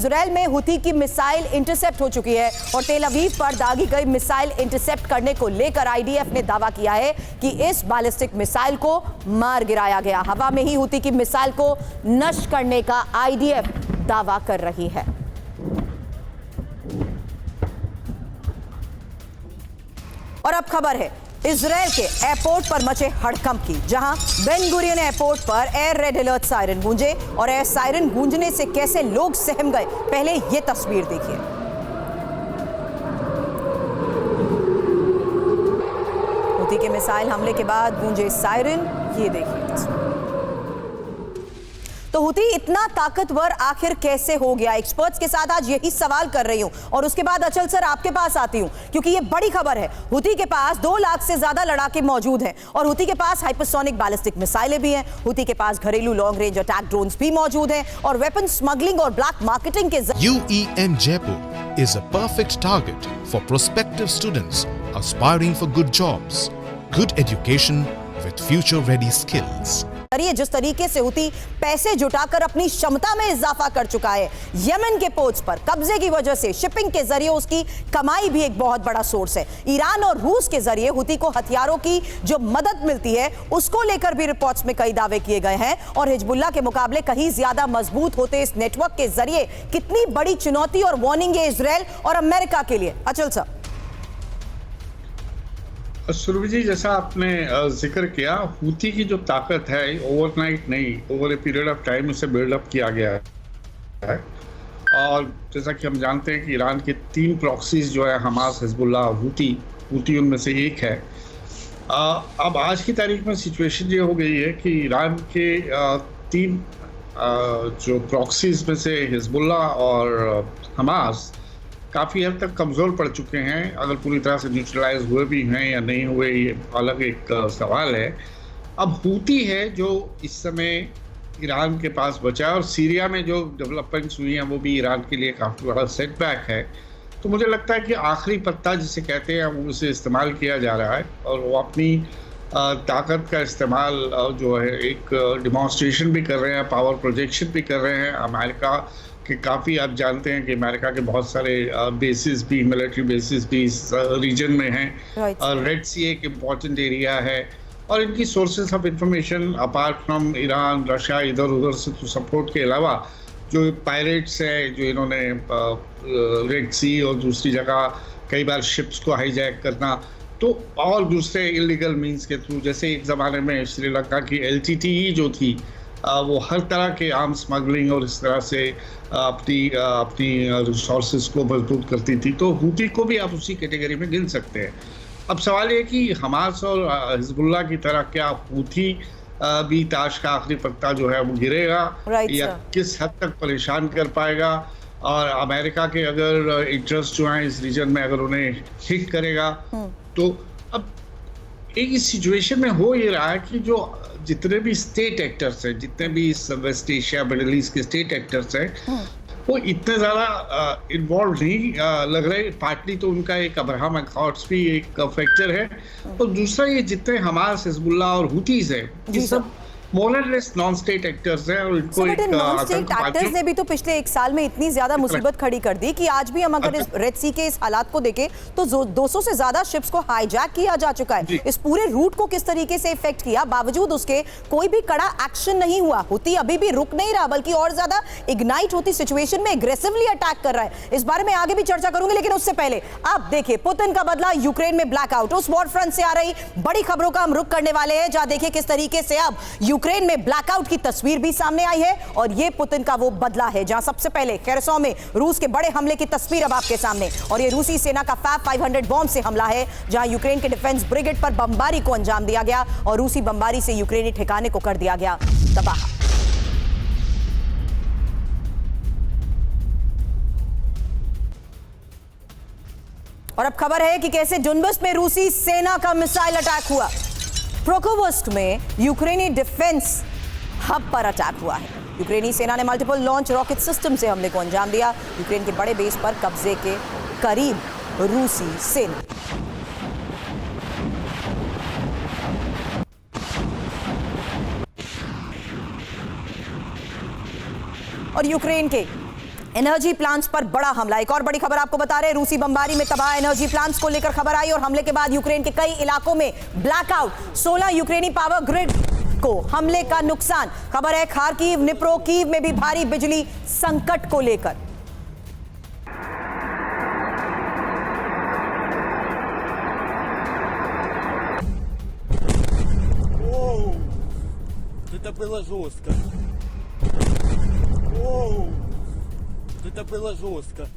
Israel में हुती की missile intercept हो चुकी है और तेल अवीव पर दागी गई मिसाइल इंटरसेप्ट करने को लेकर आईडीएफ ने दावा किया है कि इस बैलिस्टिक मिसाइल को मार गिराया गया। हवा में ही हुती की मिसाइल को नष्ट करने का आईडीएफ दावा कर रही है। और अब खबर है इजराइल के एयरपोर्ट पर मचे हड़कंप की, जहां बेन गुरियन एयरपोर्ट पर एयर रेड अलर्ट सायरन गूंजे और एयर सायरन गूंजने से कैसे लोग सहम गए, पहले ये तस्वीर देखिए। हुती के मिसाइल हमले के बाद गूंजे सायरन, ये देखिए तस्वीर। तो हुती इतना ताकतवर आखिर कैसे हो गया? एक्सपर्ट्स के साथ आज यही सवाल कर रही हूं और उसके बाद अचल सर आपके पास आती हूं, क्योंकि ये बड़ी खबर है। हुती के पास 2 लाख से ज्यादा लड़ाके मौजूद हैं और हुती के पास हाइपरसोनिक बैलिस्टिक मिसाइलें भी हैं। हुती के पास घरेलू लॉन्ग रेंज अटैक ड्रोन्स भी मौजूद हैं और वेपन स्मगलिंग और ब्लैक मार्केटिंग के UEM Jaipur is a perfect target for prospective students aspiring for good jobs, good education with future-ready skills. जिस तरीके से हुती पैसे जुटाकर अपनी क्षमता में इजाफा कर चुका है, यमन के पोर्ट्स पर कब्जे की वजह से शिपिंग के जरिए उसकी कमाई भी एक बहुत बड़ा सोर्स है। ईरान और रूस के जरिए हुती को हथियारों की जो मदद मिलती है उसको लेकर भी रिपोर्ट्स में कई दावे किए गए हैं और हिजबुल्लाह के मुकाबले कहीं ज्यादा मजबूत होते इस नेटवर्क के जरिए कितनी बड़ी चुनौती और वार्निंग है इजराइल और अमेरिका के लिए। अचल सर। सुरभि जी, जैसा आपने जिक्र किया, हुती की जो ताकत है ओवरनाइट नहीं, over a period of time उसे बिल्डअप किया गया है। और जैसा कि हम जानते हैं कि ईरान के 3 प्रॉक्सीज जो है, हमास, हिजबुल्लाह, हुती उनमें से एक है। अब आज की तारीख में सिचुएशन ये हो गई है कि ईरान के 3 जो प्रॉक्सीज में से हिजबुल्लाह और हमास काफ़ी हद तक कमज़ोर पड़ चुके हैं। अगर पूरी तरह से न्यूट्रलाइज हुए भी हैं या नहीं हुए, ये अलग एक सवाल है। अब हुती है जो इस समय ईरान के पास बचा है और सीरिया में जो डेवलपमेंट्स हुई हैं वो भी ईरान के लिए काफ़ी बड़ा सेटबैक है। तो मुझे लगता है कि आखिरी पत्ता जिसे कहते हैं वो उसे इस्तेमाल किया जा रहा है और वो अपनी ताकत का इस्तेमाल जो है एक डिमॉन्स्ट्रेशन भी कर रहे हैं, पावर प्रोजेक्शन भी कर रहे हैं। अमेरिका कि काफ़ी आप जानते हैं कि अमेरिका के बहुत सारे बेसिस भी, मिलिट्री बेसिस भी इस रीजन में हैं और रेड सी एक इम्पॉर्टेंट एरिया है और इनकी sources of information apart from Iran, Russia, इधर उधर से तो सपोर्ट के अलावा जो पायरेट्स है जो इन्होंने रेड सी और दूसरी जगह कई बार शिप्स को हाईजैक करना, तो और दूसरे इलीगल मीन्स के थ्रू, जैसे एक ज़माने में श्रीलंका की LTTE जो थी वो हर तरह के आर्म स्मगलिंग और इस तरह से अपनी रिसोर्सेज को मजबूत करती थी। तो हुती को भी आप उसी कैटेगरी में गिन सकते हैं। अब सवाल ये कि हमास और हिजबुल्लाह की तरह क्या हुती भी ताश का आखिरी पत्ता जो है वो गिरेगा या किस हद तक परेशान कर पाएगा, और अमेरिका के अगर इंटरेस्ट जो हैं इस रीजन में अगर उन्हें हिट करेगा। तो अब एक सिचुएशन में हो ये रहा है कि जो जितने भी स्टेट एक्टर्स हैं, जितने भी वेस्ट एशिया, मिडिल ईस्ट के स्टेट एक्टर्स हैं, वो इतने ज़्यादा इन्वॉल्व नहीं लग रहे। पार्टली तो उनका एक अब्राहम अकॉर्ड्स भी एक फैक्टर है और दूसरा ये जितने हमास, हिजबुल्लाह और हुतीज हैं, ये सब more and less non state actors हैं और इनको एक नॉन स्टेट एक्टर्स ने भी तो पिछले 1 साल में इतनी ज्यादा मुसीबत खड़ी कर दी कि आज भी हम अगर इस रेड सी के इस हालात को देखें तो 200 से ज्यादा शिप्स को हाईजैक किया जा चुका है। इस पूरे रूट को किस तरीके से इफेक्ट किया, बावजूद उसके कोई भी कड़ा एक्शन नहीं हुआ। हुती अभी भी रुक नहीं रहा, बल्कि और ज्यादा इग्नाइट होती सिचुएशन में एग्रेसिवली अटैक कर रहा है। इस बारे में आगे भी चर्चा करूंगी, लेकिन उससे पहले आप देखिए पुतिन का बदला, यूक्रेन में ब्लैकआउट। उस वॉर फ्रंट से आ रही बड़ी खबरों का हम रुख करने वाले हैं, जहां देखिए किस तरीके से अब यूक्रेन में ब्लैकआउट की तस्वीर भी सामने आई है और यह पुतिन का वो बदला है, जहां सबसे पहले खेरसों में रूस के बड़े हमले की तस्वीर अब आपके सामने, और ये रूसी सेना का फैब 500 बॉम्ब से हमला है, जहां यूक्रेन के डिफेंस ब्रिगेड पर बमबारी को अंजाम दिया गया और रूसी बमबारी से यूक्रेनी ठिकाने को कर दिया गया तबाह। और अब खबर है कि कैसे डोनबस में रूसी सेना का मिसाइल अटैक हुआ। प्रोकोवस्क में यूक्रेनी डिफेंस हब पर अटैक हुआ है। यूक्रेनी सेना ने मल्टीपल लॉन्च रॉकेट सिस्टम से हमले को अंजाम दिया। यूक्रेन के बड़े बेस पर कब्जे के करीब रूसी सेना। और यूक्रेन के एनर्जी प्लांट्स पर बड़ा हमला। एक और बड़ी खबर आपको बता रहे हैं, रूसी बमबारी में तबाह एनर्जी प्लांट्स को लेकर खबर आई और हमले के बाद यूक्रेन के कई इलाकों में ब्लैकआउट। 16 यूक्रेनी पावर ग्रिड को हमले का नुकसान। खबर है खार्किव, निप्रो, कीव में भी भारी बिजली संकट को लेकर। Это было жестко. Это было жестко.